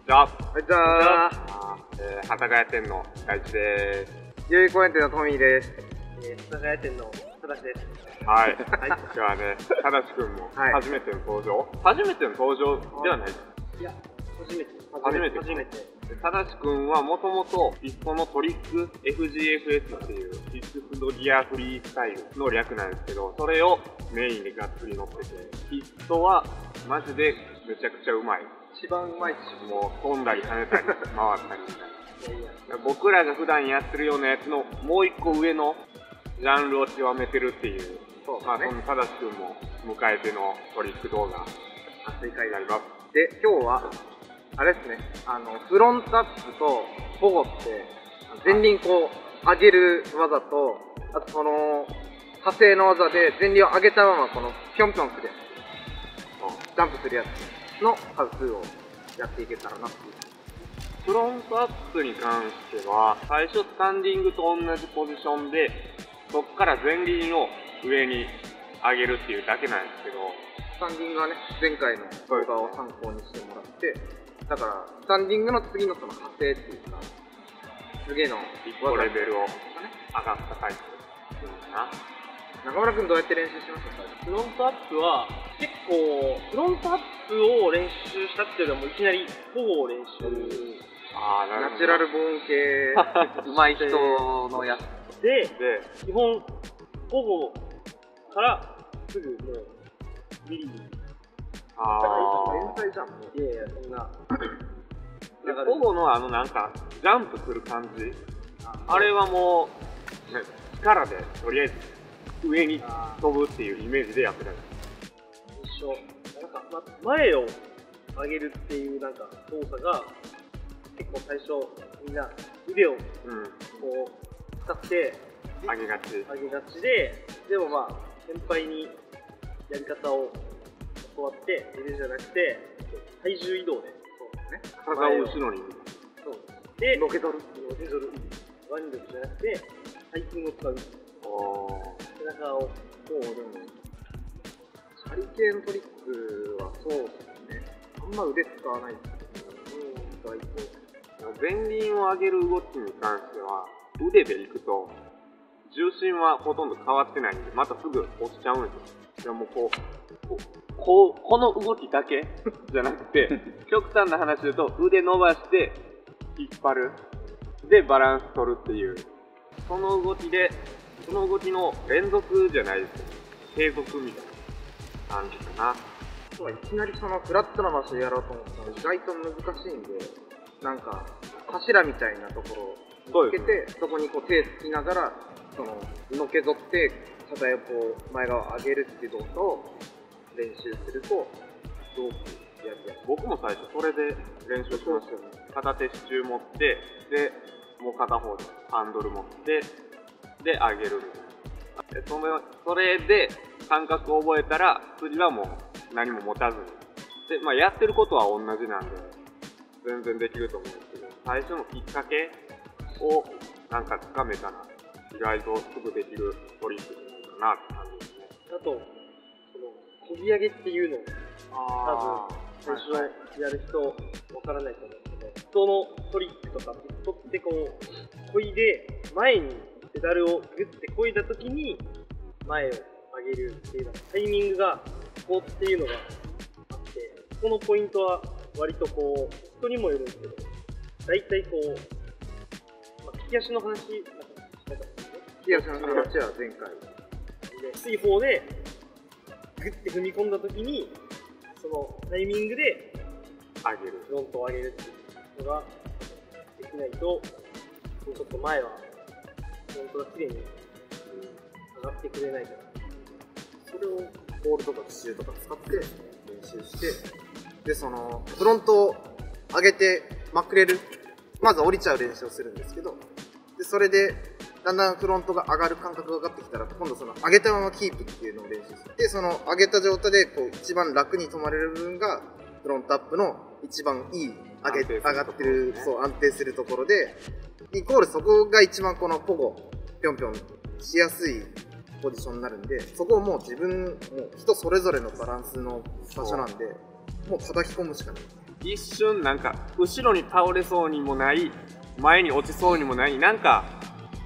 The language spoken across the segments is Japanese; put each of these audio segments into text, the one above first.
じゃあ、じゃあ、幡ヶ谷店の大地で代々木公園店のトミーです。幡ヶ谷店のただしです。す。はい。今日はね、ただしくんも初めての登場、初めての登場ではないです。いや、初めて。ただしくんはもともとピストのトリック FGFS っていうピストギアフリースタイルの略なんですけど、それをメインでがっつり乗ってて、ピストはマジでめちゃくちゃうまい。一番うまいし、もう飛んだり跳ねたり回ったりみたいな。僕らが普段やってるようなやつのもう一個上のジャンルを極めてるっていう、まあそのただしくんも迎えてのトリック動画熱い回になります。で、今日はあれですね、フロントアップと保護って前輪こう上げる技と、あとその派生の技で前輪を上げたままこのピョンピョンするやつ、ジャンプするやつの数をやっていけたらなっていう。フロントアップに関しては最初スタンディングと同じポジションで、そこから前輪を上に上げるっていうだけなんですけど、スタンディングはね、前回の動画を参考にしてもらって、だからスタンディングの次のその派生っていうか、次の一個レベルを上がったタイプっていうのかな。中村くんどうやって練習しましたか？フロントアップは結構、フロントアップを練習したっていうよりもいきなり保護を練習。ナチュラルボーン系上手い人のやつで、基本保護からすぐもうビリビリ。天才じゃん。いやいや、そんな。保護のなんかジャンプする感じ、あれはもう、ね、力でとりあえず上に飛ぶっていうイメージでやってたんです。一緒。なんか、前を上げるっていうなんか動作が結構最初みんな腕をこう使って上げがちで、でもまあ先輩にやり方を教わって腕じゃなくて体重移動で、体を後ろにでのけ取る腕力じゃなくて背筋を使う。背中をでもハリケーントリックはそうですね、あんま腕使わないですけど、意外と前輪を上げる動きに関しては腕でいくと重心はほとんど変わってないんで、またすぐ落ちちゃうんですよ。でもこの動きだけじゃなくて極端な話で言うと腕伸ばして引っ張るでバランス取るっていう、その動きの連続じゃないですけど継続みたいな感じかな。いきなりそのフラットな場所でやろうと思ったら意外と難しいんで、なんか柱みたいなところをつけて、そこにこう手つきながらそののけぞって肩をこう前側上げるっていう動作を練習するとすごくやりやすい。僕も最初それで練習しましたよね。片手支柱持って、でもう片方でハンドル持ってで上げるみたいな。それで感覚を覚えたら次はもう何も持たずにで、まあ、やってることは同じなんで全然できると思うんですけど、最初のきっかけをなんかつかめたら意外とすぐできるトリックじゃないかなって感じですね。あとそのこぎ上げっていうのを多分最初やる人わからないと思うんですけど、人のトリックとかピストってこうこいで前にペダルをグッてこいだ時に前を上げるっていうタイミングがこうっていうのがあって、このポイントは割とこう人にもよるんですけど、大体こう、利き足の話なんかしたかったですね。利き足の話は前回で水泡でグッて踏み込んだ時にそのタイミングでフロントを上げるっていうのができないと、ちょっと前はフロントが綺麗に上がってくれないから、それをボールとか支柱とか使って練習して、でそのフロントを上げてまくれる、まず降りちゃう練習をするんですけど、でそれでだんだんフロントが上がる感覚が分かってきたら、今度その上げたままキープっていうのを練習して、その上げた状態でこう一番楽に止まれる部分がフロントアップの一番いい上がってる、そう安定するところで、イコールそこが一番このポゴぴょんぴょんしやすいポジションになるんで、そこをもう自分もう人それぞれのバランスの場所なんで、もう叩き込むしかない。一瞬なんか後ろに倒れそうにもない前に落ちそうにもないなんか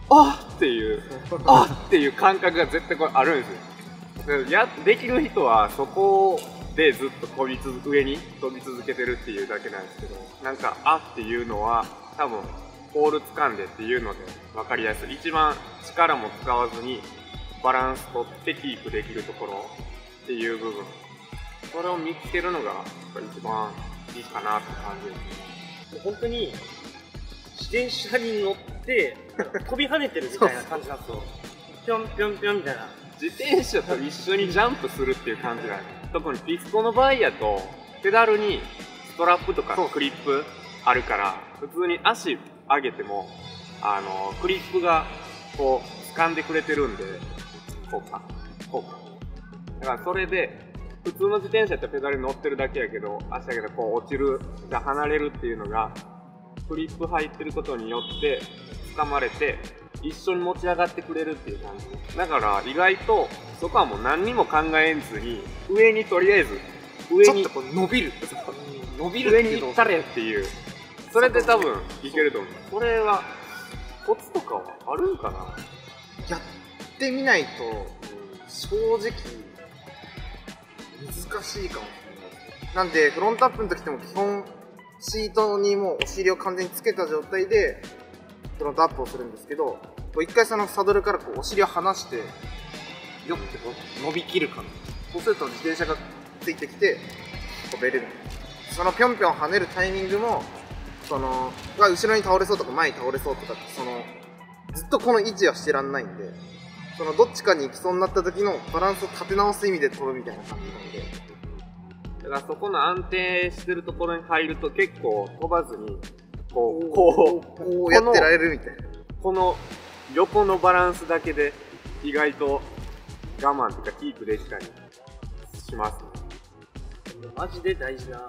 あっていう感覚が絶対これあるんですよ。できる人はそこでずっと上に飛び続けてるっていうだけなんですけど、なんかっていうのは多分ポール掴んでっていうので分かりやすい。一番力も使わずにバランス取ってキープできるところっていう部分、それを見つけるのが一番いいかなって感じです。本当に自転車に乗って飛び跳ねてるみたいな感じなんですよ。ぴょんぴょんぴょんみたいな。自転車と一緒にジャンプするっていう感じなんです。特にピストの場合やとペダルにストラップとかクリップあるから普通に足上げてもクリップがこう掴んでくれてるんで、こうかだからそれで普通の自転車ってペダルに乗ってるだけやけど足上げてこう落ちるじゃ離れるっていうのがクリップ入ってることによって掴まれて一緒に持ち上がってくれるっていう感じだから意外とそこはもう何にも考えずに上にとりあえず上にちょっとこう伸びる上に行ったれっていう、それで多分いけると思う。これはコツとかはあるんかな。やってみないと正直難しいかもしれない。なんでフロントアップの時でも基本シートにもうお尻を完全につけた状態でフロントアップをするんですけど、一回そのサドルからこうお尻を離してよってこう伸びきる感じ。そうすると自転車がついてきて飛べれる。そのぴょんぴょん跳ねるタイミングも後ろに倒れそうとか前に倒れそうとかってずっとこの位置はしてらんないんで、どっちかに行きそうになった時のバランスを立て直す意味で飛ぶみたいな感じなんで、だからそこの安定してるところに入ると結構飛ばずにこうやってられるみたいな。この横のバランスだけで意外と我慢とかキープできたりしますね。マジで大事な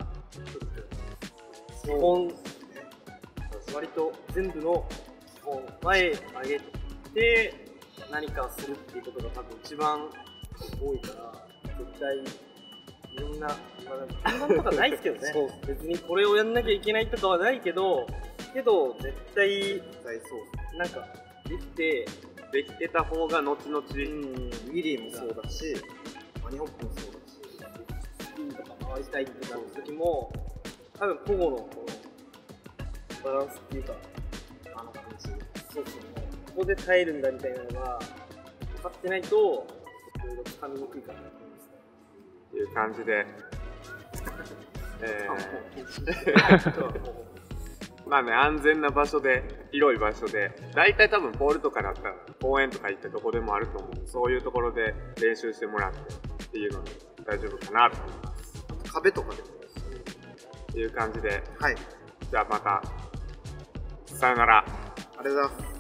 基本、割と全部の基本前上げて何かをするっていうことが多分一番多いから絶対いろんな看板とかないですけどね別にこれをやんなきゃいけないとかはないけど絶対そうなんかできてた方が後々ウィリーもそうだしマニホップもそうだしスピンとか回りたいってなる時も多分保護のこのバランスっていうか感じそうですね。ここで耐えるんだみたいなのが分かってないといろいろつかみにくいかなと思いますね。っていう感じでまあね、安全な場所で広い場所で大体多分ポールとかだったら公園とか行ってどこでもあると思う。そういうところで練習してもらってっていうので大丈夫かなと思います。壁とかでもっていう感じで、はい、じゃあまたさよなら。ありがとうございます。